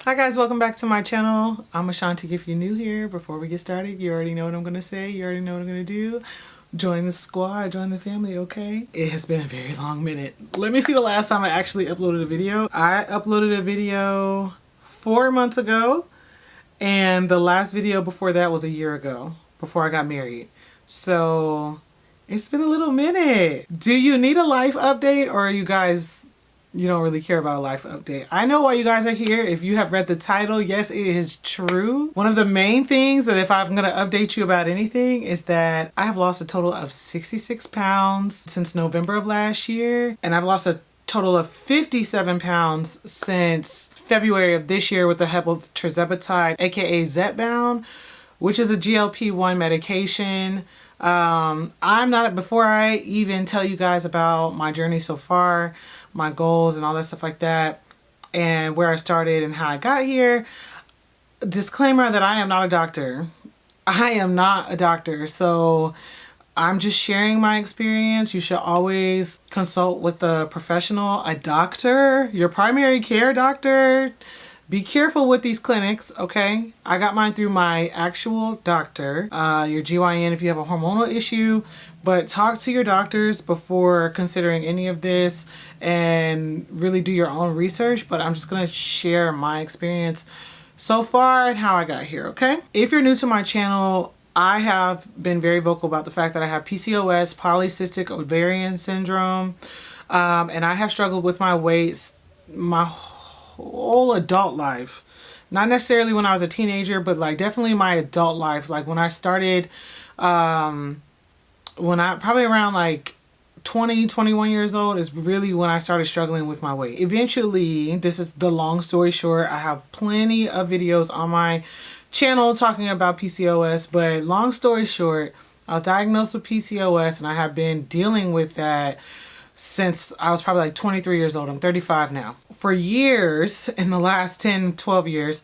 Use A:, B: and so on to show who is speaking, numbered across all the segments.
A: Hi guys, welcome back to my channel. I'm Ashanti. If you're new here, before we get started, you already know what I'm going to say. You already know what I'm going to do. Join the squad, join the family, okay? It has been a very long minute. Let me see the last time I actually uploaded a video. I uploaded a video 4 months ago, and the last video before that was a year ago, before I got married. So it's been a little minute. Do you need a life update, or are you guys... you don't really care about a life update? I know why you guys are here. If you have read the title, yes, it is true. One of the main things that if I'm going to update you about anything is that I have lost a total of 66 pounds since November of last year. And I've lost a total of 57 pounds since February of this year with the help of tirzepatide, aka Zepbound, which is a GLP-1 medication. Before I even tell you guys about my journey so far, my goals and all that stuff like that, and where I started and how I got here, disclaimer that I am not a doctor. I am not a doctor, so I'm just sharing my experience. You should always consult with a professional, a doctor, your primary care doctor. Be careful with these clinics, okay? I got mine through my actual doctor, your GYN if you have a hormonal issue, but talk to your doctors before considering any of this and really do your own research. But I'm just gonna share my experience so far and how I got here, okay? If you're new to my channel, I have been very vocal about the fact that I have PCOS, polycystic ovarian syndrome, and I have struggled with my weight my whole adult life. Not necessarily when I was a teenager, but like definitely my adult life. Like when I started, probably around like 21 years old is really when I started struggling with my weight. Eventually, this is the long story short, I have plenty of videos on my channel talking about PCOS, but long story short, I was diagnosed with PCOS and I have been dealing with that since I was probably like 23 years old. I'm 35 now. For years, in the last 10, 12 years,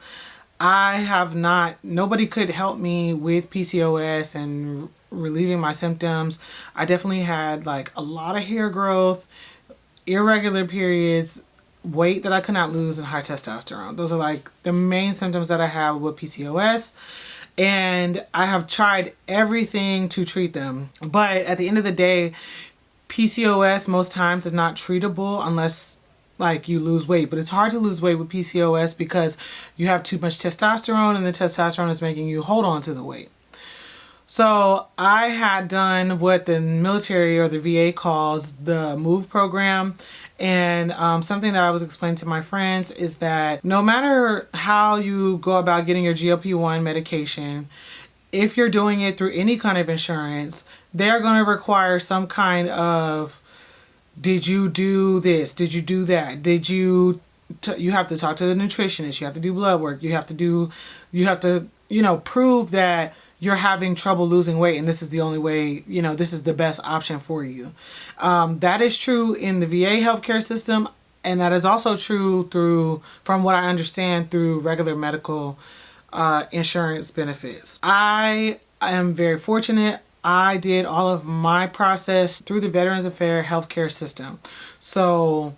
A: nobody could help me with PCOS and relieving my symptoms. I definitely had like a lot of hair growth, irregular periods, weight that I could not lose, and high testosterone. Those are like the main symptoms that I have with PCOS. And I have tried everything to treat them. But at the end of the day, PCOS most times is not treatable unless like you lose weight. But it's hard to lose weight with PCOS because you have too much testosterone, and the testosterone is making you hold on to the weight. So I had done what the military or the VA calls the MOVE program. And something that I was explaining to my friends is that no matter how you go about getting your GLP-1 medication, if you're doing it through any kind of insurance, they're going to require some kind of, did you do this? Did you do that? You have to talk to the nutritionist. You have to do blood work. You have to, prove that you're having trouble losing weight, and this is the only way, this is the best option for you. That is true in the VA healthcare system, and that is also true from what I understand, through regular medical insurance benefits. I am very fortunate. I did all of my process through the Veterans Affairs healthcare system. So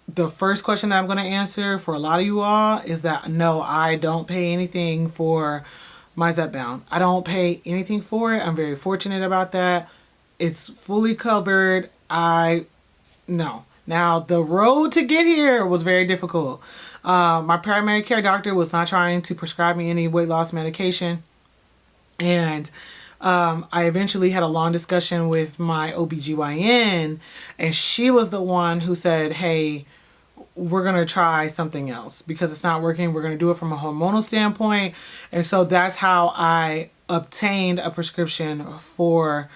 A: the first question that I'm going to answer for a lot of you all is that no, I don't pay anything for my Zepbound. I don't pay anything for it. I'm very fortunate about that. It's fully covered. No. Now, the road to get here was very difficult. My primary care doctor was not trying to prescribe me any weight loss medication. And I eventually had a long discussion with my OBGYN, and she was the one who said, hey, we're going to try something else because it's not working. We're going to do it from a hormonal standpoint. And so that's how I obtained a prescription for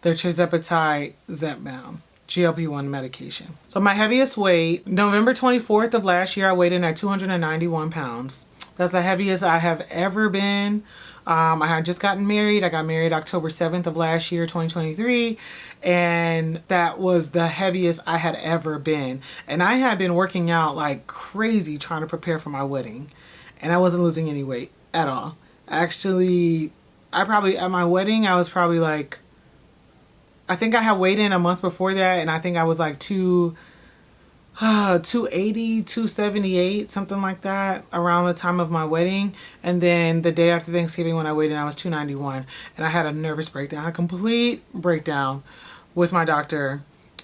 A: the tirzepatide Zepbound GLP-1 medication. So my heaviest weight, November 24th of last year, I weighed in at 291 pounds. That's the heaviest I have ever been. I had just gotten married. I got married October 7th of last year, 2023. And that was the heaviest I had ever been. And I had been working out like crazy trying to prepare for my wedding. And I wasn't losing any weight at all. Actually, at my wedding, I was probably like, I think I had weighed in a month before that. And I think I was like 280, 278, something like that, around the time of my wedding. And then the day after Thanksgiving when I weighed in, I was 291. And I had a nervous breakdown, a complete breakdown with my doctor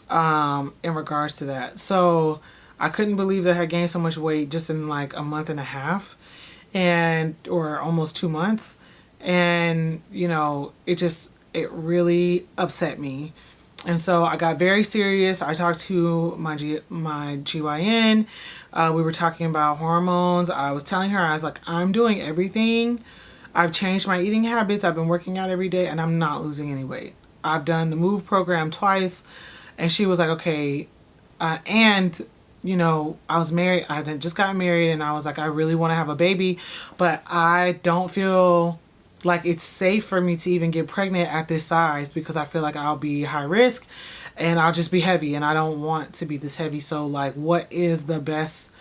A: in regards to that. So I couldn't believe that I had gained so much weight just in like a month and a half, and or almost 2 months. And it really upset me. And so I got very serious. I talked to my GYN. We were talking about hormones. I was telling her, I was like, I'm doing everything. I've changed my eating habits. I've been working out every day and I'm not losing any weight. I've done the MOVE program twice. And she was like, okay. I was married. I had just gotten married and I was like, I really want to have a baby, but I don't feel like it's safe for me to even get pregnant at this size because I feel like I'll be high risk and I'll just be heavy and I don't want to be this heavy. So like, what is the best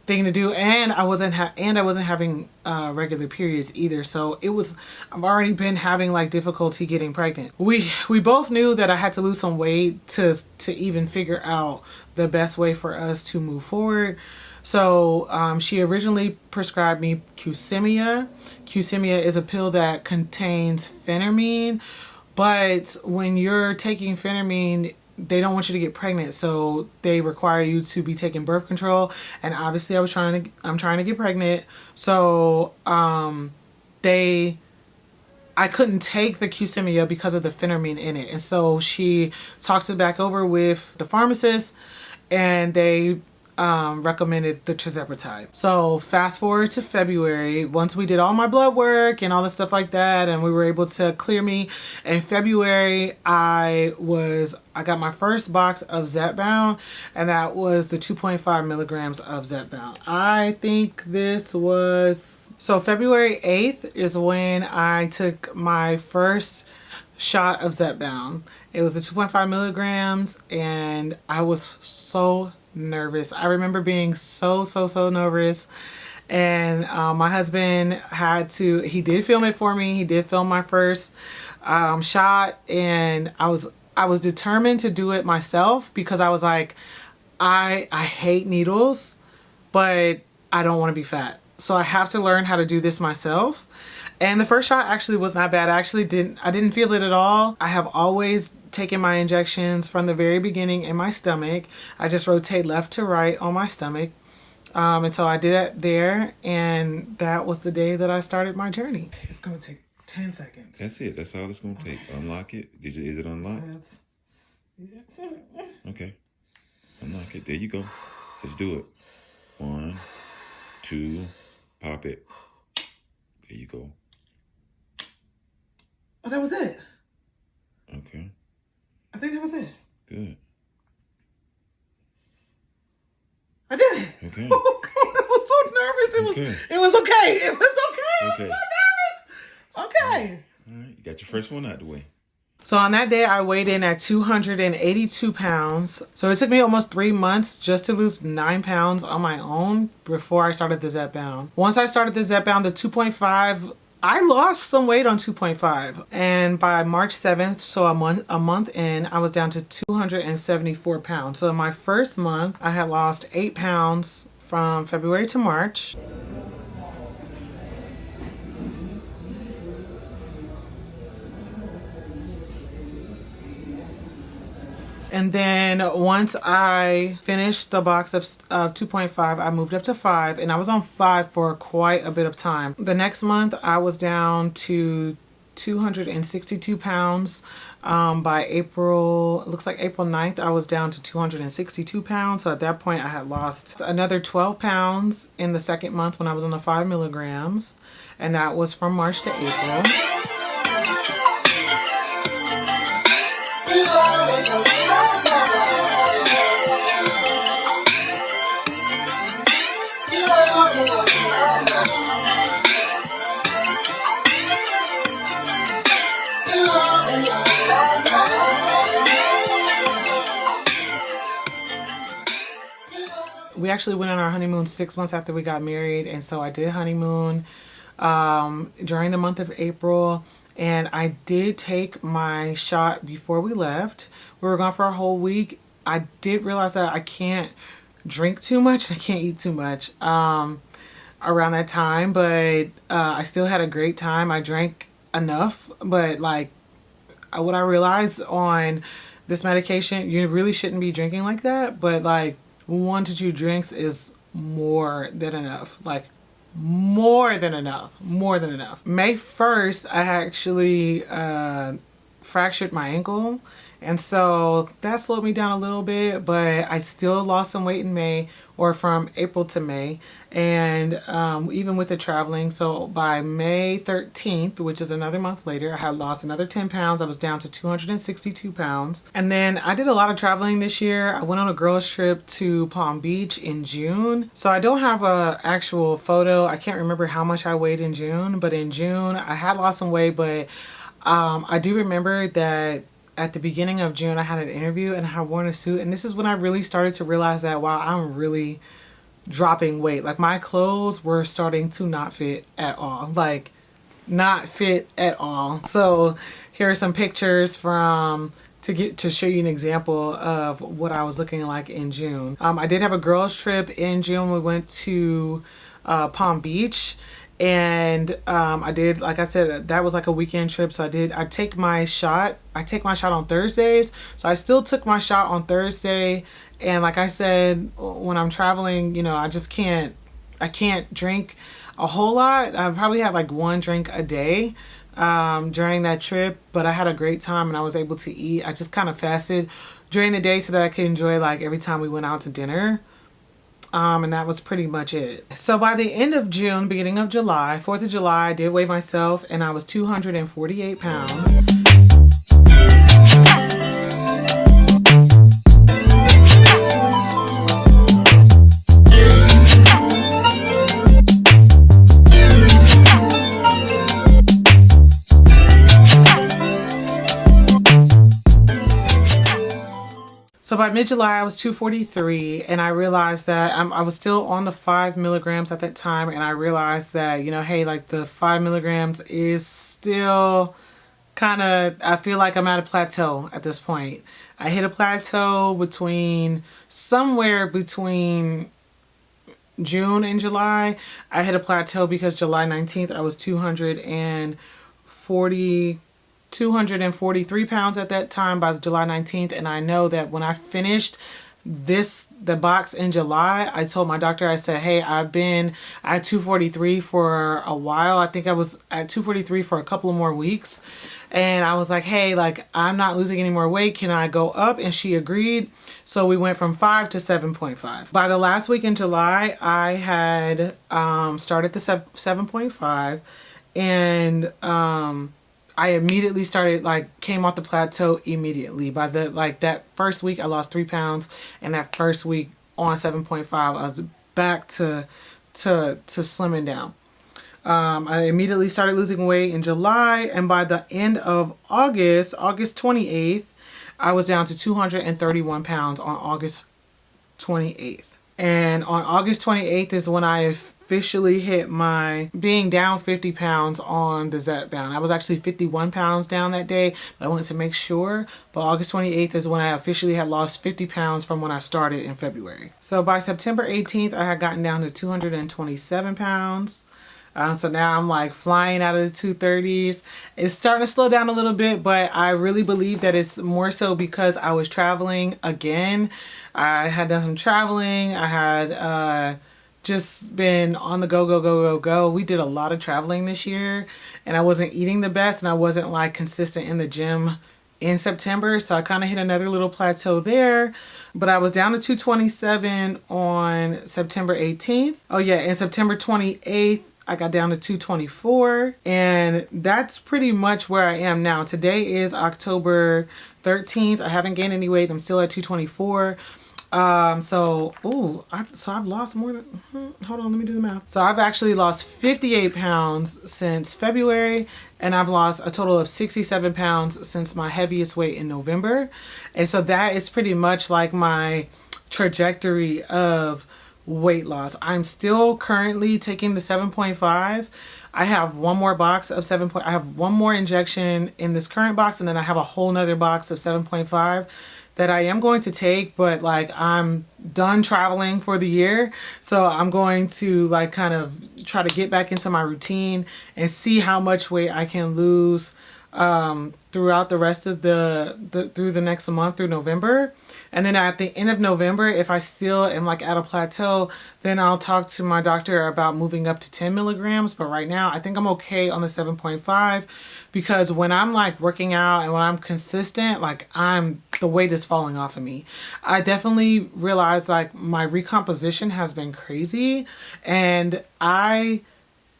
A: thing to do? And I wasn't having regular periods either. So I've already been having like difficulty getting pregnant. We both knew that I had to lose some weight to even figure out the best way for us to move forward. So she originally prescribed me Qsymia. Qsymia is a pill that contains phentermine, but when you're taking phentermine, they don't want you to get pregnant, so they require you to be taking birth control. And obviously, I'm trying to get pregnant, so I couldn't take the Qsymia because of the phentermine in it. And so she talked it back over with the pharmacist, and they recommended the tirzepatide. So fast forward to February, once we did all my blood work and all the stuff like that, and we were able to clear me. In February, I got my first box of Zepbound, and that was the 2.5 milligrams of Zepbound. I think this was, so February 8th is when I took my first shot of Zepbound. It was the 2.5 milligrams, and I was so nervous. I remember being so nervous. And my husband he did film it for me. He did film my first shot, and I was determined to do it myself because I was like, I hate needles, but I don't want to be fat. So I have to learn how to do this myself. And the first shot actually was not bad. I didn't feel it at all. I have always taken my injections from the very beginning in my stomach. I just rotate left to right on my stomach. And so I did that there, and that was the day that I started my journey. It's going to take 10 seconds.
B: That's it. That's all it's going to take. Unlock it. Is it unlocked?
A: Yeah.
B: Okay. Unlock it. There you go. Let's do it. 1, 2, pop it. There you go.
A: Oh, that was it.
B: Okay.
A: I think that was it.
B: Good.
A: I did it.
B: Okay.
A: Oh God, I was so nervous. It was okay. It was okay. I was so nervous. Okay.
B: All right. You got your first one out the way.
A: So on that day, I weighed in at 282 pounds. So it took me almost 3 months just to lose 9 pounds on my own before I started the Zepbound. Once I started the Zepbound, the 2.5, I lost some weight on 2.5. And by March 7th, so a month in, I was down to 274 pounds. So in my first month, I had lost 8 pounds from February to March. And then once I finished the box of 2.5, I moved up to 5, and I was on 5 for quite a bit of time. The next month, I was down to 262 pounds. By April, it looks like April 9th, I was down to 262 pounds. So at that point, I had lost another 12 pounds in the second month when I was on the 5 milligrams. And that was from March to April. We actually went on our honeymoon 6 months after we got married, and so I did honeymoon during the month of April, and I did take my shot before we left. We were gone for a whole week. I did realize that I can't drink too much. I can't eat too much around that time, but I still had a great time. I drank enough, but like what I realized on this medication, you really shouldn't be drinking like that, but like 1 to 2 drinks is more than enough. Like more than enough. More than enough. May 1st, I actually fractured my ankle. And so that slowed me down a little bit, but I still lost some weight in May, or from April to May. And even with the traveling, so by May 13th, which is another month later, I had lost another 10 pounds. I was down to 262 pounds. And then I did a lot of traveling this year. I went on a girls trip to Palm Beach in June. So I don't have a actual photo. I can't remember how much I weighed in June, but in June I had lost some weight, but I do remember that at the beginning of June, I had an interview and I had worn a suit. And this is when I really started to realize that, wow, I'm really dropping weight. Like my clothes were starting to not fit at all. Like not fit at all. So here are some pictures to show you an example of what I was looking like in June. I did have a girls trip in June. We went to Palm Beach. And I did, like I said, that was like a weekend trip. So I take my shot on Thursdays. So I still took my shot on Thursday. And like I said, when I'm traveling, I can't drink a whole lot. I probably had like 1 drink a day during that trip, but I had a great time and I was able to eat. I just kind of fasted during the day so that I could enjoy like every time we went out to dinner. And that was pretty much it. So by the end of June, beginning of July, 4th of July, I did weigh myself and I was 248 pounds. So by mid-July, I was 243, and I realized that I was still on the 5 milligrams at that time, and I realized that, hey, like the 5 milligrams is still kind of, I feel like I'm at a plateau at this point. I hit a plateau somewhere between June and July. I hit a plateau because July 19th, I was 243 pounds at that time by July 19th. And I know that when I finished the box in July, I told my doctor, I said, hey, I've been at 243 for a while. I think I was at 243 for a couple of more weeks. And I was like, hey, like I'm not losing any more weight. Can I go up? And she agreed. So we went from 5 to 7.5. By the last week in July, I had started the 7.5, and I immediately came off the plateau immediately. By that first week, I lost 3 pounds, and that first week on 7.5, I was back to slimming down. I immediately started losing weight in July, and by the end of August 28th, I was down to 231 pounds on August 28th. And on August 28th is when I officially hit my being down 50 pounds on the Zepbound. I was actually 51 pounds down that day, but I wanted to make sure. But August 28th is when I officially had lost 50 pounds from when I started in February. So by September 18th, I had gotten down to 227 pounds. So now I'm like flying out of the 230s. It's starting to slow down a little bit, but I really believe that it's more so because I was traveling again. I had done some traveling. I had just been on the go. We did a lot of traveling this year, and I wasn't eating the best, and I wasn't like consistent in the gym in September. So I kind of hit another little plateau there, but I was down to 227 on September 18th. Oh yeah, and September 28th, I got down to 224, and that's pretty much where I am now. Today is October 13th. I haven't gained any weight. I'm still at 224. So I've lost more than, hold on, let me do the math. So I've actually lost 58 pounds since February, and I've lost a total of 67 pounds since my heaviest weight in November. And so that is pretty much like my trajectory of weight loss. I'm still currently taking the 7.5. I have one more box of 7. I have one more injection in this current box, and then I have a whole nother box of 7.5 that I am going to take, but like I'm done traveling for the year. So I'm going to like kind of try to get back into my routine and see how much weight I can lose throughout the rest of through the next month through November. And then at the end of November, if I still am like at a plateau, then I'll talk to my doctor about moving up to 10 milligrams. But right now, I think I'm okay on the 7.5 because when I'm like working out and when I'm consistent, like the weight is falling off of me. I definitely realized like my recomposition has been crazy, and I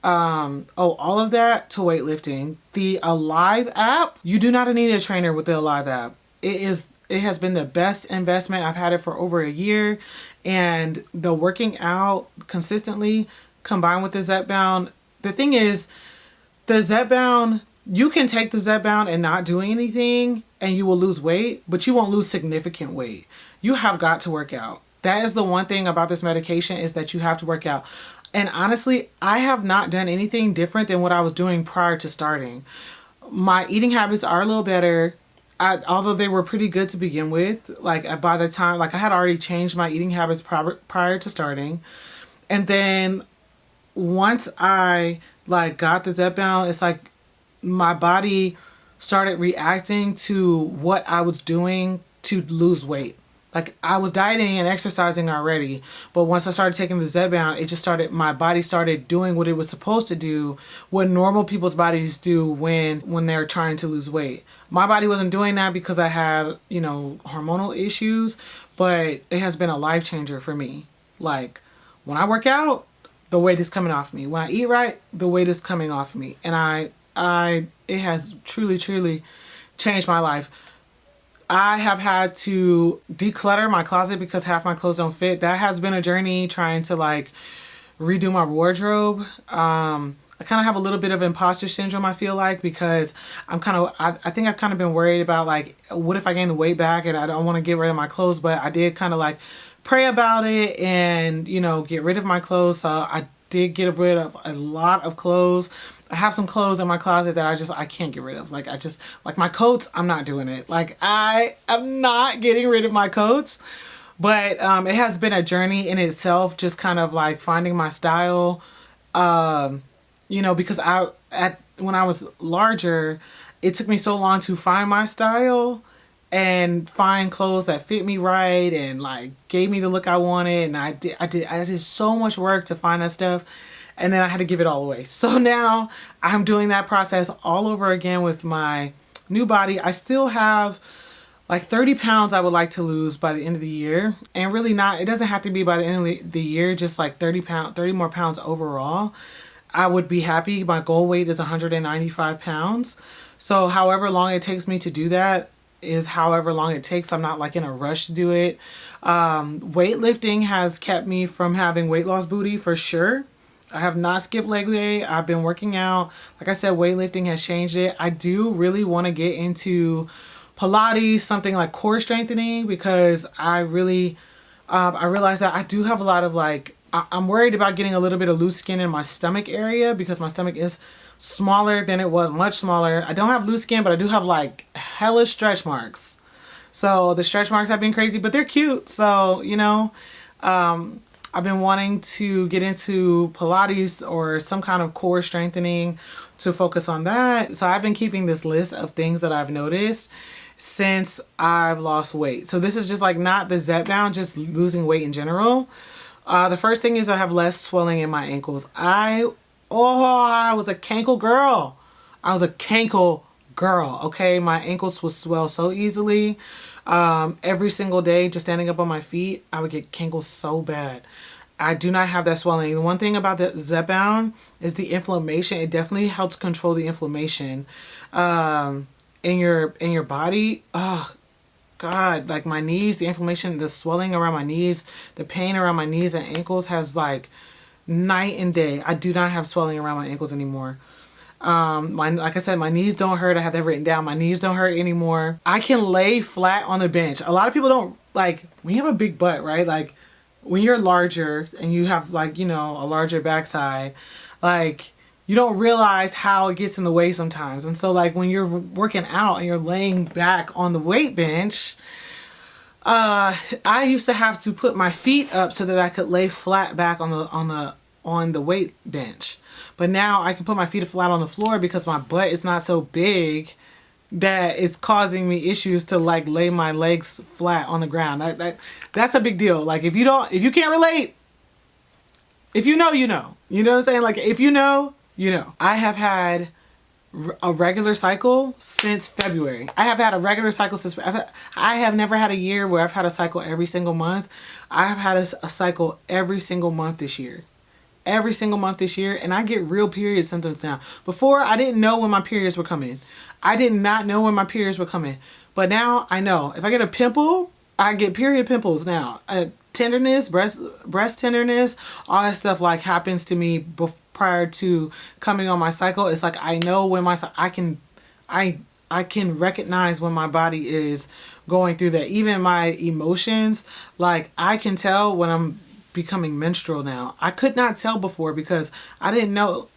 A: owe all of that to weightlifting. The Alive app, you do not need a trainer with the Alive app. It has been the best investment. I've had it for over a year, and the working out consistently combined with the Zepbound. The thing is, the Zepbound, you can take the Zepbound and not do anything and you will lose weight, but you won't lose significant weight. You have got to work out. That is the one thing about this medication, is that you have to work out. And honestly, I have not done anything different than what I was doing prior to starting. My eating habits are a little better. Although they were pretty good to begin with, like by the time, like I had already changed my eating habits prior to starting. And then once I like got the Zepbound, it's like my body started reacting to what I was doing to lose weight. Like I was dieting and exercising already, but once I started taking the Zepbound, it just started, my body started doing what it was supposed to do, what normal people's bodies do when they're trying to lose weight. My body wasn't doing that because I have, hormonal issues, but it has been a life changer for me. Like when I work out, the weight is coming off me. When I eat right, the weight is coming off me. And it has truly, truly changed my life. I have had to declutter my closet because half my clothes don't fit. That has been a journey, trying to like redo my wardrobe. I kind of have a little bit of imposter syndrome, I feel like, because I think I've kind of been worried about like, what if I gain the weight back and I don't want to get rid of my clothes, but I did kind of like pray about it and, get rid of my clothes. So I did get rid of a lot of clothes. I have some clothes in my closet that I can't get rid of. Like like my coats, I'm not doing it. Like I am not getting rid of my coats. But it has been a journey in itself, just kind of like finding my style. Because when I was larger, it took me so long to find my style and find clothes that fit me right and like gave me the look I wanted. And I did so much work to find that stuff. And then I had to give it all away. So now I'm doing that process all over again with my new body. I still have like 30 pounds I would like to lose by the end of the year. And really it doesn't have to be by the end of the year, just like 30 more pounds overall. I would be happy. My goal weight is 195 pounds. So however long it takes me to do that is however long it takes. I'm not like in a rush to do it. Weightlifting has kept me from having weight loss booty for sure. I have not skipped leg day. I've been working out. Like I said, weightlifting has changed it. I do really want to get into Pilates, something like core strengthening, because I realize that I do have a lot of like, I'm worried about getting a little bit of loose skin in my stomach area because my stomach is smaller than it was, much smaller. I don't have loose skin, but I do have like hella stretch marks. So the stretch marks have been crazy, but they're cute. So, I've been wanting to get into Pilates or some kind of core strengthening to focus on that. So I've been keeping this list of things that I've noticed since I've lost weight. So this is just like not the Zepbound, just losing weight in general. The first thing is I have less swelling in my ankles. I was a cankle girl. Okay, my ankles would swell so easily. Every single day, just standing up on my feet, I would get cankles so bad. I do not have that swelling. The one thing about the Zepbound is the inflammation. It definitely helps control the inflammation in your body. Oh God, like my knees, the inflammation, the swelling around my knees, the pain around my knees and ankles has like night and day. I do not have swelling around my ankles anymore. Like I said, my knees don't hurt. I have that written down. My knees don't hurt anymore. I can lay flat on the bench. A lot of people don't, like, when you have a big butt, right? Like, when you're larger and you have like, you know, a larger backside, like you don't realize how it gets in the way sometimes. And so like when you're working out and you're laying back on the weight bench, I used to have to put my feet up so that I could lay flat back on the weight bench. But now I can put my feet flat on the floor because my butt is not so big that it's causing me issues to like lay my legs flat on the ground. That's a big deal. Like if you can't relate, if you know, you know. You know what I'm saying? Like if you know, you know. I have had a regular cycle since February. I have had a regular cycle since I have never had a year where I've had a cycle every single month. I have had a cycle every single month this year. Every single month this year, and I get real period symptoms now. Before, I didn't know when my periods were coming. I did not know when my periods were coming. But now I know. If I get a pimple, I get period pimples now. Tenderness, breast tenderness, all that stuff like happens to me prior to coming on my cycle. It's like I know when I can recognize when my body is going through that. Even my emotions, like I can tell when I'm becoming menstrual now. I could not tell before because I didn't know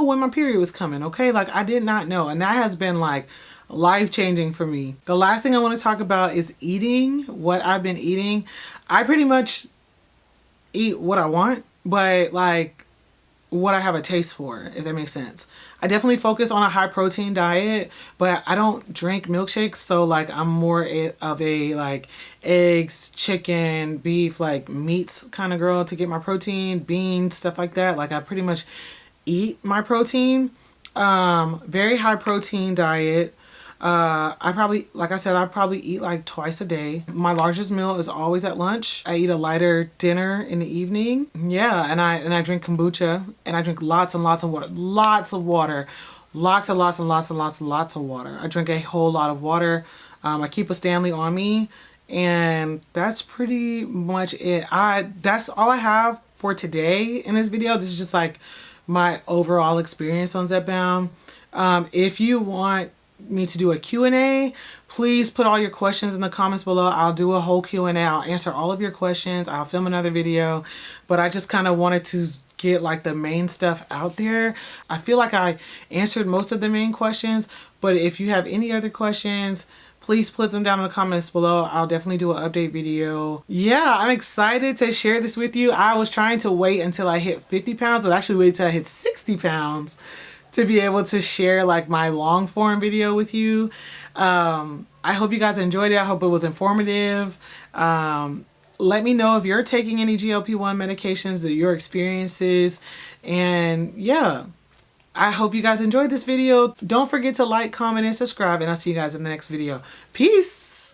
A: when my period was coming, okay? Like I did not know, and that has been like life-changing for me. The last thing I want to talk about is eating, what I've been eating. I pretty much eat what I want, but like what I have a taste for, if that makes sense. I definitely focus on a high protein diet, but I don't drink milkshakes, so like I'm more of a like eggs, chicken, beef, like meats kind of girl to get my protein, beans, stuff like that. Like I pretty much eat my protein. Very high protein diet. I probably, like I said, I probably eat like twice a day. My largest meal is always at lunch. I eat a lighter dinner in the evening. Yeah, and I drink kombucha, and I drink lots and lots of water. Lots of water. Lots and lots and lots and lots and lots of water. I drink a whole lot of water. I keep a Stanley on me, and that's pretty much it. That's all I have for today in this video. This is just like my overall experience on Zepbound. If you want me to do a Q&A, please put all your questions in the comments below. I'll do a whole Q&A. I'll answer all of your questions. I'll film another video, but I just kind of wanted to get like the main stuff out there. I feel like I answered most of the main questions, but if you have any other questions, please put them down in the comments below. I'll definitely do an update video. Yeah, I'm excited to share this with you. I was trying to wait until I hit 50 pounds, but actually wait till I hit 60 pounds to be able to share like my long form video with you. I hope you guys enjoyed it. I hope it was informative. Let me know if you're taking any GLP-1 medications or your experiences. And yeah, I hope you guys enjoyed this video. Don't forget to like, comment, and subscribe, and I'll see you guys in the next video. Peace.